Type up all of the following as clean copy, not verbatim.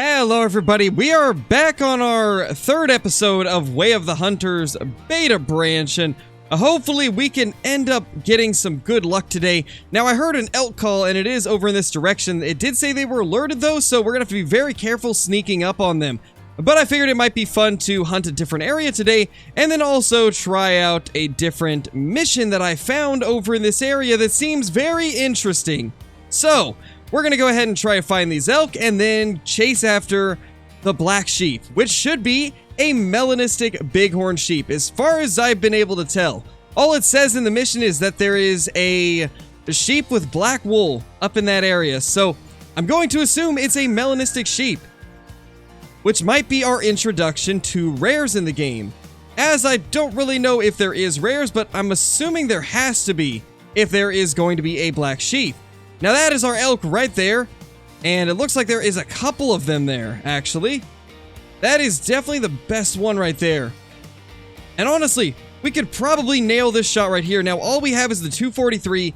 Hello everybody, we are back on our third episode of Way of the Hunters beta branch, and hopefully we can end up getting some good luck today. Now I heard an elk call and it is over in this direction. It did say they were alerted though, so we're gonna have to be very careful sneaking up on them. But I figured it might be fun to hunt a different area today, and then also try out a different mission that I found over in this area that seems very interesting. So, we're gonna go ahead and try to find these elk and then chase after the black sheep, which should be a Melanistic Bighorn sheep, as far as I've been able to tell. All it says in the mission is that there is a sheep with black wool up in that area, so I'm going to assume it's a Melanistic sheep, which might be our introduction to rares in the game, as I don't really know if there is rares, but I'm assuming there has to be if there is going to be a black sheep. Now that is our elk right there, and it looks like there is a couple of them there, actually. That is definitely the best one right there. And honestly, we could probably nail this shot right here. Now all we have is the 243,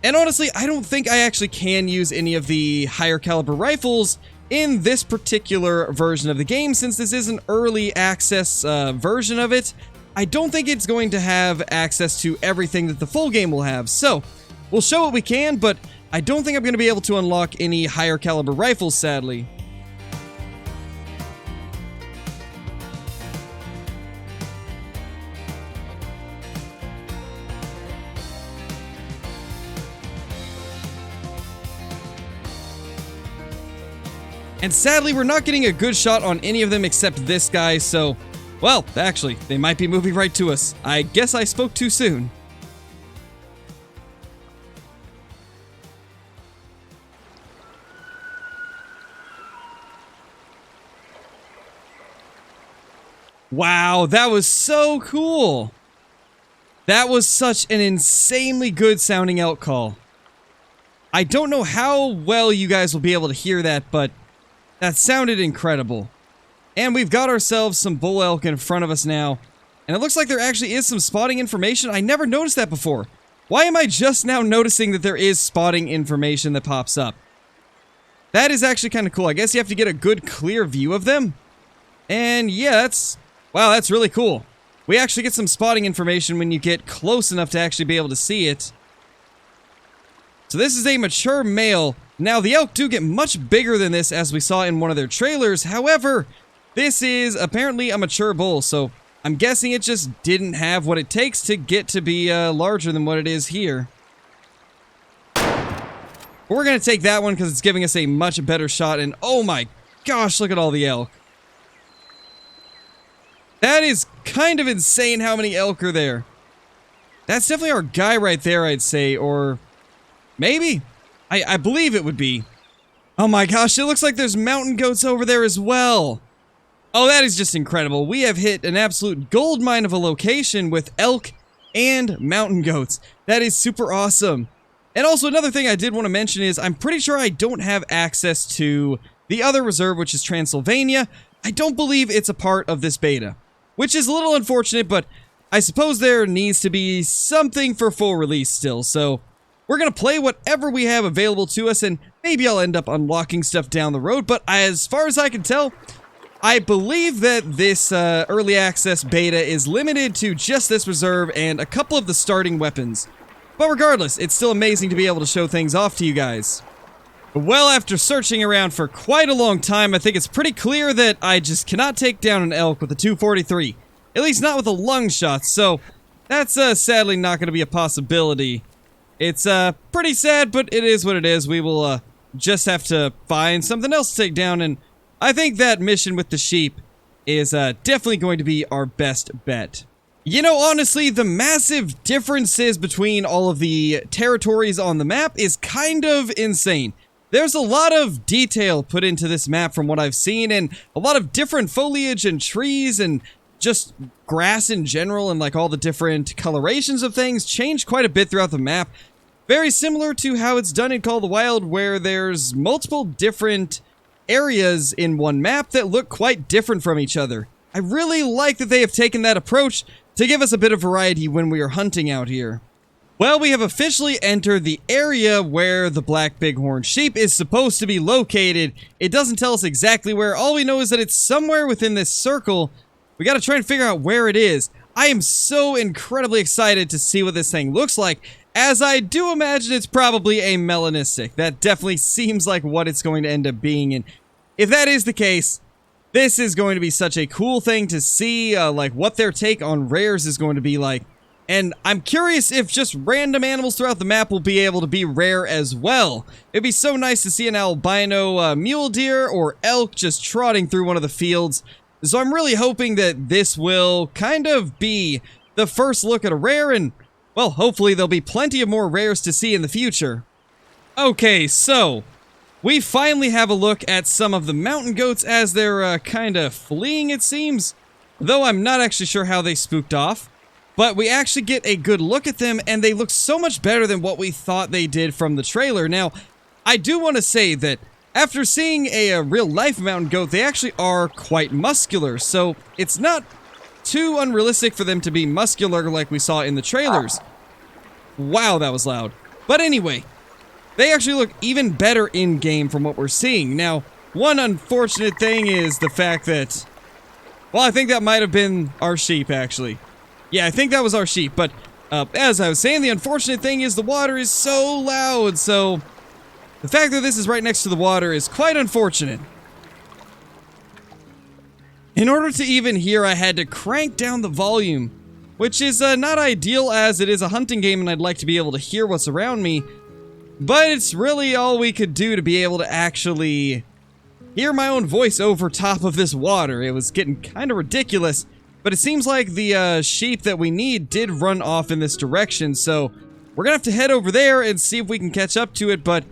and honestly, I don't think I actually can use any of the higher caliber rifles in this particular version of the game, since this is an early access version of it. I don't think it's going to have access to everything that the full game will have, so we'll show what we can, but I don't think I'm going to be able to unlock any higher caliber rifles, sadly. And sadly, we're not getting a good shot on any of them except this guy, so, well, actually, they might be moving right to us. I guess I spoke too soon. Wow, that was so cool. That was such an insanely good sounding elk call. I don't know how well you guys will be able to hear that, but that sounded incredible. And we've got ourselves some bull elk in front of us now. And it looks like there actually is some spotting information. I never noticed that before. Why am I just now noticing that there is spotting information that pops up? That is actually kind of cool. I guess you have to get a good clear view of them. And yeah, that's... wow, that's really cool. We actually get some spotting information when you get close enough to actually be able to see it. So this is a mature male. Now, the elk do get much bigger than this, as we saw in one of their trailers. However, this is apparently a mature bull, so I'm guessing it just didn't have what it takes to get to be larger than what it is here. But we're going to take that one because it's giving us a much better shot, and oh my gosh, look at all the elk. That is kind of insane how many elk are there. That's definitely our guy right there, I'd say, or maybe? I believe it would be. Oh my gosh, it looks like there's mountain goats over there as well. Oh, that is just incredible. We have hit an absolute gold mine of a location with elk and mountain goats. That is super awesome. And also another thing I did want to mention is I'm pretty sure I don't have access to the other reserve, which is Transylvania. I don't believe it's a part of this beta, which is a little unfortunate, but I suppose there needs to be something for full release still, so we're going to play whatever we have available to us, and maybe I'll end up unlocking stuff down the road, but as far as I can tell, I believe that this early access beta is limited to just this reserve and a couple of the starting weapons. But regardless, it's still amazing to be able to show things off to you guys. Well, after searching around for quite a long time, I think it's pretty clear that I just cannot take down an elk with a 243. At least not with a lung shot, so that's sadly not going to be a possibility. It's pretty sad, but it is what it is. We will just have to find something else to take down, and I think that mission with the sheep is definitely going to be our best bet. You know, honestly, the massive differences between all of the territories on the map is kind of insane. There's a lot of detail put into this map from what I've seen, and a lot of different foliage and trees and just grass in general, and like all the different colorations of things change quite a bit throughout the map. Very similar to how it's done in Call of the Wild, where there's multiple different areas in one map that look quite different from each other. I really like that they have taken that approach to give us a bit of variety when we are hunting out here. Well, we have officially entered the area where the black bighorn sheep is supposed to be located. It doesn't tell us exactly where. All we know is that it's somewhere within this circle. We got to try and figure out where it is. I am so incredibly excited to see what this thing looks like, as I do imagine it's probably a melanistic. That definitely seems like what it's going to end up being, and if that is the case, this is going to be such a cool thing to see, like what their take on rares is going to be like. And I'm curious if just random animals throughout the map will be able to be rare as well. It'd be so nice to see an albino mule deer or elk just trotting through one of the fields. So I'm really hoping that this will kind of be the first look at a rare, and, well, hopefully there'll be plenty of more rares to see in the future. Okay, so we finally have a look at some of the mountain goats as they're kind of fleeing, it seems. Though I'm not actually sure how they spooked off. But we actually get a good look at them, and they look so much better than what we thought they did from the trailer. Now, I do want to say that after seeing a real-life mountain goat, they actually are quite muscular, so it's not too unrealistic for them to be muscular like we saw in the trailers. Wow, that was loud. But anyway, they actually look even better in-game from what we're seeing. Now, one unfortunate thing is the fact that, well, I think that might have been our sheep, actually. Yeah, I think that was our sheep, but as I was saying, the unfortunate thing is the water is so loud, so the fact that this is right next to the water is quite unfortunate. In order to even hear, I had to crank down the volume, which is not ideal as it is a hunting game and I'd like to be able to hear what's around me, but it's really all we could do to be able to actually hear my own voice over top of this water. It was getting kind of ridiculous. But it seems like the sheep that we need did run off in this direction, so we're gonna have to head over there and see if we can catch up to it, but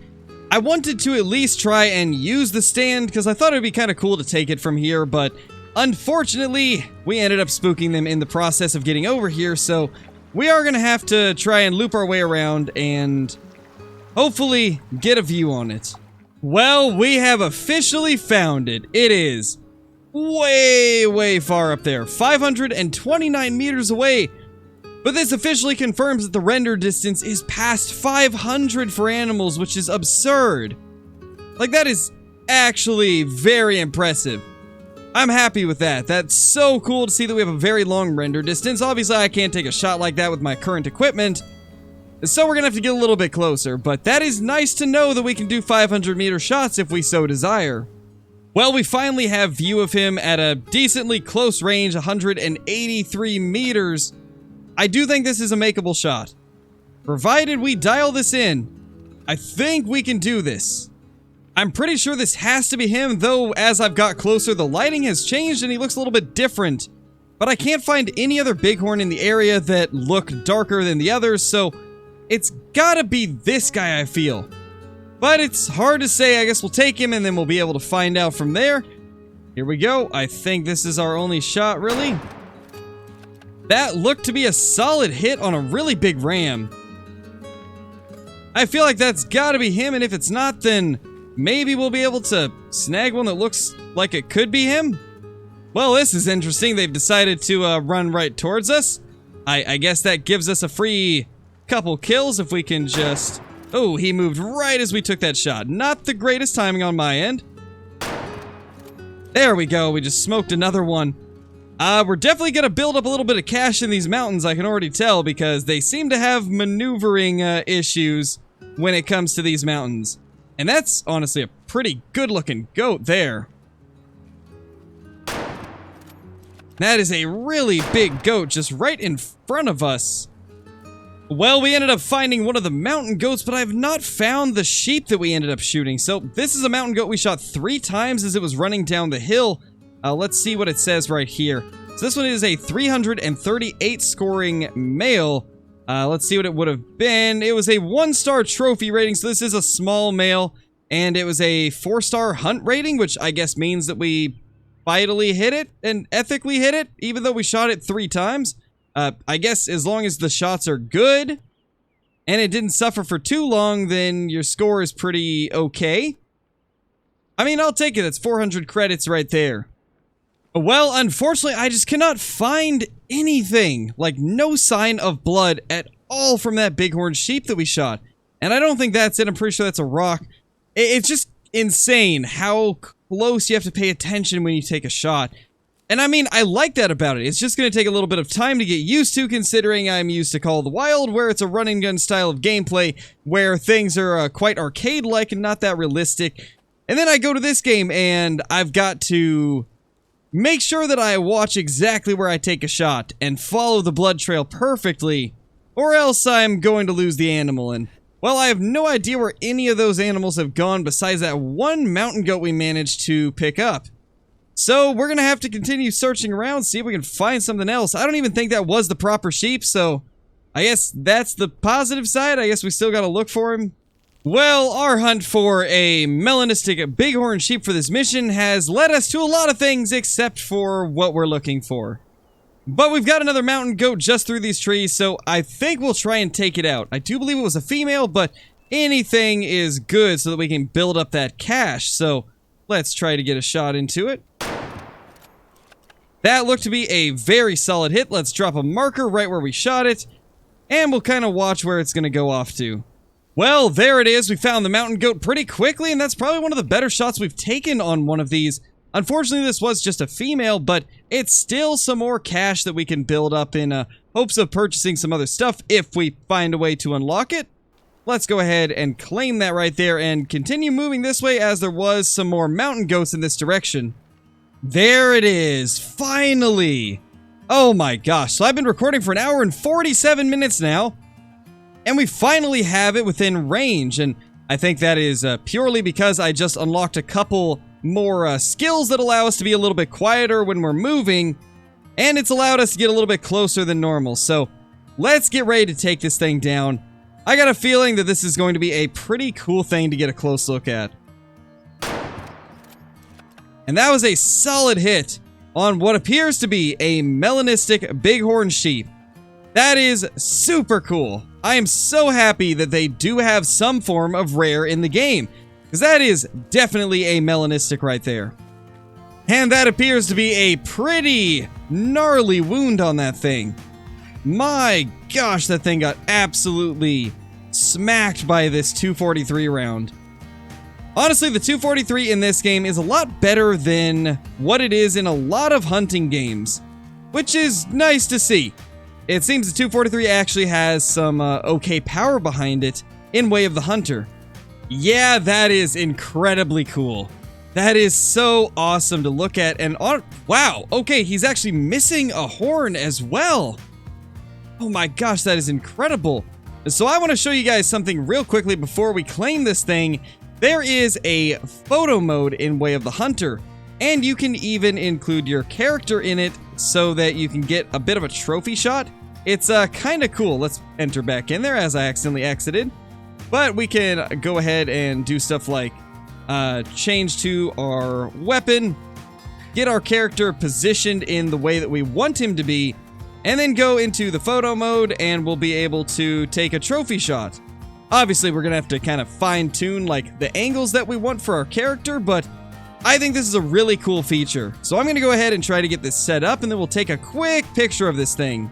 I wanted to at least try and use the stand because I thought it would be kind of cool to take it from here, but unfortunately, we ended up spooking them in the process of getting over here, so we are gonna have to try and loop our way around and hopefully get a view on it. Well, we have officially found it. It is way far up there, 529 meters away, but this officially confirms that the render distance is past 500 for animals, which is absurd. Like, that is actually very impressive. I'm happy with that. That's so cool to see that we have a very long render distance. Obviously, I can't take a shot like that with my current equipment, so we're gonna have to get a little bit closer, but that is nice to know that we can do 500-meter shots if we so desire. Well, we finally have view of him at a decently close range, 183 meters. I do think this is a makeable shot. Provided we dial this in, I think we can do this. I'm pretty sure this has to be him, though as I've got closer, the lighting has changed and he looks a little bit different. But I can't find any other bighorn in the area that look darker than the others, so it's gotta be this guy, I feel. But it's hard to say. I guess we'll take him and then we'll be able to find out from there. Here we go. I think this is our only shot, really. That looked to be a solid hit on a really big ram. I feel like that's gotta be him, and if it's not, then maybe we'll be able to snag one that looks like it could be him. Well, this is interesting. They've decided to run right towards us. I guess that gives us a free couple kills if we can just... Oh, he moved right as we took that shot. Not the greatest timing on my end. There we go. We just smoked another one. We're definitely going to build up a little bit of cash in these mountains, I can already tell, because they seem to have maneuvering issues when it comes to these mountains. And that's honestly a pretty good-looking goat there. That is a really big goat just right in front of us. Well, we ended up finding one of the mountain goats, but I have not found the sheep that we ended up shooting. So this is a mountain goat we shot 3 times as it was running down the hill. Let's see what it says right here. So this one is a 338 scoring male. Let's see what it would have been. It was a 1-star trophy rating, so this is a small male. And it was a 4-star hunt rating, which I guess means that we vitally hit it and ethically hit it, even though we shot it 3 times. I guess as long as the shots are good and it didn't suffer for too long, then your score is pretty okay. I mean, I'll take it. That's 400 credits right there. Well, unfortunately, I just cannot find anything. Like, no sign of blood at all from that bighorn sheep that we shot. And I don't think that's it. I'm pretty sure that's a rock. It's just insane how close you have to pay attention when you take a shot. And I mean, I like that about it. It's just going to take a little bit of time to get used to, considering I'm used to Call of the Wild, where it's a run and gun style of gameplay, where things are quite arcade-like and not that realistic. And then I go to this game, and I've got to make sure that I watch exactly where I take a shot, and follow the blood trail perfectly, or else I'm going to lose the animal. And, well, I have no idea where any of those animals have gone besides that one mountain goat we managed to pick up. So, we're gonna have to continue searching around, see if we can find something else. I don't even think that was the proper sheep, so I guess that's the positive side. I guess we still gotta look for him. Well, our hunt for a melanistic bighorn sheep for this mission has led us to a lot of things except for what we're looking for. But we've got another mountain goat just through these trees, so I think we'll try and take it out. I do believe it was a female, but anything is good so that we can build up that cache, so let's try to get a shot into it. That looked to be a very solid hit. Let's drop a marker right where we shot it, and we'll kind of watch where it's going to go off to. Well, there it is. We found the mountain goat pretty quickly, and that's probably one of the better shots we've taken on one of these. Unfortunately, this was just a female, but it's still some more cash that we can build up in hopes of purchasing some other stuff if we find a way to unlock it. Let's go ahead and claim that right there and continue moving this way, as there was some more mountain goats in this direction. There it is, finally! Oh my gosh, so I've been recording for 1 hour and 47 minutes now, and we finally have it within range, and I think that is purely because I just unlocked a couple more skills that allow us to be a little bit quieter when we're moving, and it's allowed us to get a little bit closer than normal. So let's get ready to take this thing down. I got a feeling that this is going to be a pretty cool thing to get a close look at. And that was a solid hit on what appears to be a melanistic bighorn sheep. That is super cool. I am so happy that they do have some form of rare in the game, because that is definitely a melanistic right there. And that appears to be a pretty gnarly wound on that thing. My gosh, that thing got absolutely smacked by this 243 round. Honestly, the 243 in this game is a lot better than what it is in a lot of hunting games, which is nice to see. It seems the 243 actually has some okay power behind it in way of the hunter. Yeah, that is incredibly cool. That is so awesome to look at. And wow, okay, he's actually missing a horn as well. Oh my gosh, that is incredible. So I want to show you guys something real quickly before we claim this thing. There is a photo mode in way of the hunter, and you can even include your character in it so that you can get a bit of a trophy shot. It's kind of cool. Let's enter back in there as I accidentally exited. But we can go ahead and do stuff like change to our weapon, get our character positioned in the way that we want him to be, and then go into the photo mode and we'll be able to take a trophy shot. Obviously, we're going to have to kind of fine-tune like the angles that we want for our character, but I think this is a really cool feature. So I'm going to go ahead and try to get this set up, and then we'll take a quick picture of this thing.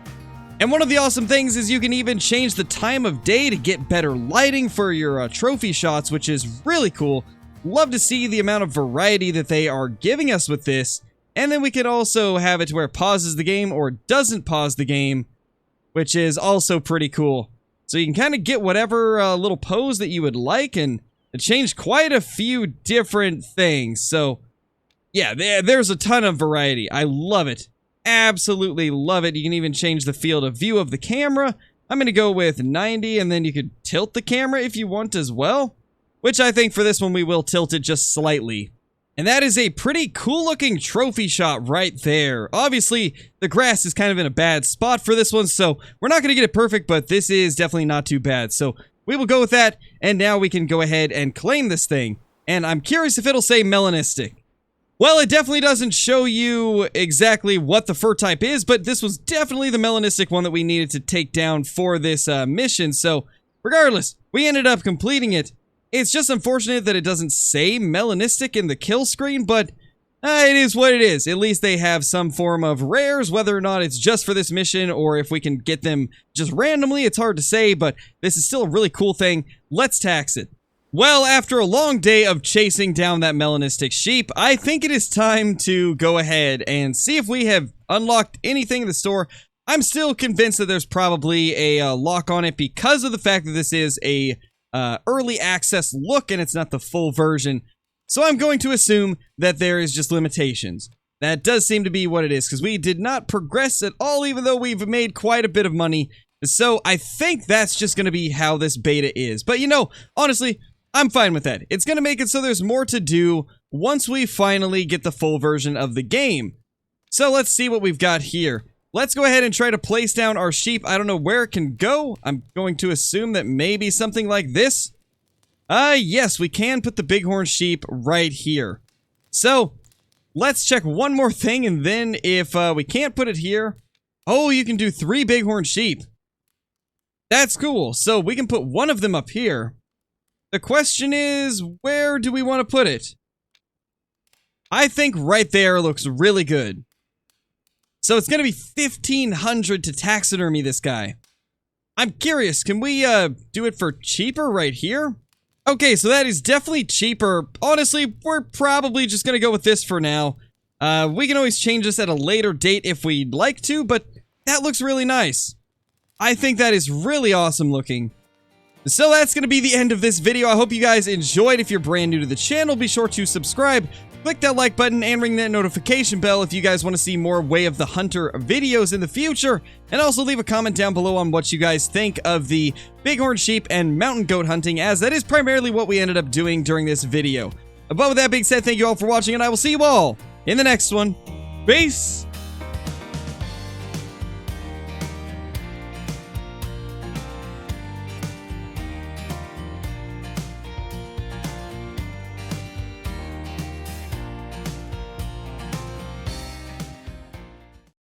And one of the awesome things is you can even change the time of day to get better lighting for your trophy shots, which is really cool. Love to see the amount of variety that they are giving us with this. And then we can also have it to where it pauses the game or doesn't pause the game, which is also pretty cool. So you can kind of get whatever little pose that you would like, and it changed quite a few different things. So yeah, there's a ton of variety. I love it. Absolutely love it. You can even change the field of view of the camera. I'm going to go with 90, and then you could tilt the camera if you want as well, which I think for this one we will tilt it just slightly. And that is a pretty cool looking trophy shot right there. Obviously, the grass is kind of in a bad spot for this one, so we're not going to get it perfect, but this is definitely not too bad. So we will go with that, and now we can go ahead and claim this thing. And I'm curious if it'll say melanistic. Well, it definitely doesn't show you exactly what the fur type is, but this was definitely the melanistic one that we needed to take down for this mission. So regardless, we ended up completing it. It's just unfortunate that it doesn't say melanistic in the kill screen, but It is what it is. At least they have some form of rares, whether or not it's just for this mission or if we can get them just randomly, it's hard to say, but this is still a really cool thing. Let's tax it. Well, after a long day of chasing down that melanistic sheep, I think it is time to go ahead and see if we have unlocked anything in the store. I'm still convinced that there's probably a lock on it because of the fact that this is a early access look and it's not the full version. So I'm going to assume that there is just limitations. That does seem to be what it is, because we did not progress at all, even though we've made quite a bit of money. So I think that's just going to be how this beta is. But you know, honestly, I'm fine with that. It's going to make it so there's more to do once we finally get the full version of the game. So let's see what we've got here. Let's go ahead and try to place down our sheep. I don't know where it can go. I'm going to assume that maybe something like this. Yes, we can put the bighorn sheep right here. So, let's check one more thing, and then if we can't put it here... Oh, you can do 3 bighorn sheep. That's cool. So, we can put one of them up here. The question is, where do we want to put it? I think right there looks really good. So, it's going to be 1,500 to taxidermy this guy. I'm curious, can we do it for cheaper right here? Okay, so that is definitely cheaper. Honestly, we're probably just gonna go with this for now. We can always change this at a later date if we'd like to, but that looks really nice. I think that is really awesome looking. So that's gonna be the end of this video. I hope you guys enjoyed. If you're brand new to the channel, be sure to subscribe, click that like button, and ring that notification bell if you guys want to see more Way of the Hunter videos in the future. And also leave a comment down below on what you guys think of the bighorn sheep and mountain goat hunting, as that is primarily what we ended up doing during this video. But with that being said, thank you all for watching, and I will see you all in the next one. Peace!